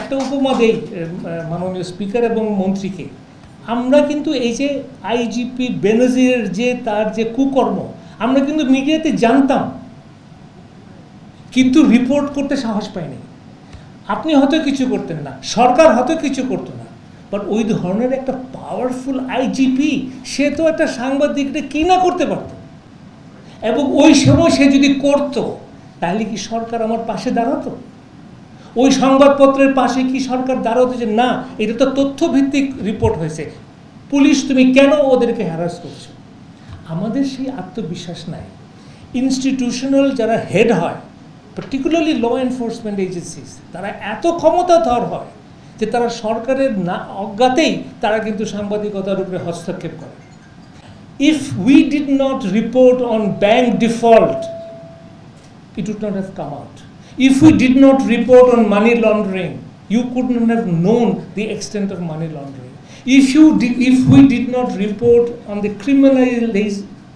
একটা উপমা দেই মাননীয় স্পিকার এবং মন্ত্রীকে। আমরা কিন্তু এই যে আইজিপি বেনজিরের যে তার যে কুকর্ম আমরা কিন্তু মিডিয়াতে জানতাম, কিন্তু রিপোর্ট করতে সাহস পাইনি। আপনি হয়তো কিছু করতেন না, সরকার হয়তো কিছু করতো না, বাট ওই ধরনের একটা পাওয়ারফুল আইজিপি সে তো একটা সাংবাদিকটা কি না করতে পারত, এবং ওই সময় সে যদি করতো তাহলে কি সরকার আমার পাশে দাঁড়াতো? ওই সংবাদপত্রের পাশে কি সরকার দাঁড়াতো যে না এটা তো তথ্যভিত্তিক রিপোর্ট হয়েছে, পুলিশ তুমি কেন ওদেরকে হ্যারাস করছো? আমাদের সেই আত্মবিশ্বাস নাই। ইনস্টিটিউশনাল যারা হেড হয়, পার্টিকুলারলি ল এনফোর্সমেন্ট এজেন্সিস, তারা এত ক্ষমতাধর হয় যে তারা সরকারের না অজ্ঞাতেই তারা কিন্তু সাংবাদিকতার উপরে হস্তক্ষেপ করে। If we did not report on bank default, it would not have come out. If we did not report on money laundering, you couldn't have known the extent of money laundering. If we did not report on the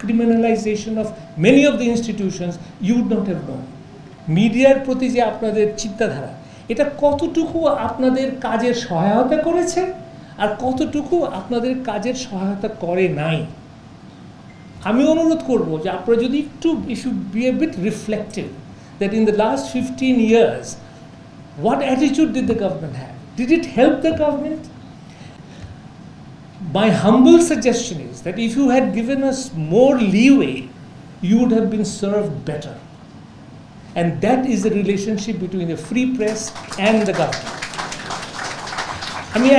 criminalization of many of the institutions, you would not have known. মিডিয়ার প্রতি যে আপনাদের চিন্তাধারা, এটা কতটুকু আপনাদের কাজের সহায়তা করেছে আর কতটুকু আপনাদের কাজের সহায়তা করে নাই। আমি অনুরোধ করব যে আপনারা যদি একটু if you be a bit reflective that in the last 15 years what attitude did the government have? Did it help the government? My humble suggestion is that if you had given us more leeway, you would have been served better. And that is the relationship between the free press and the government. I mean,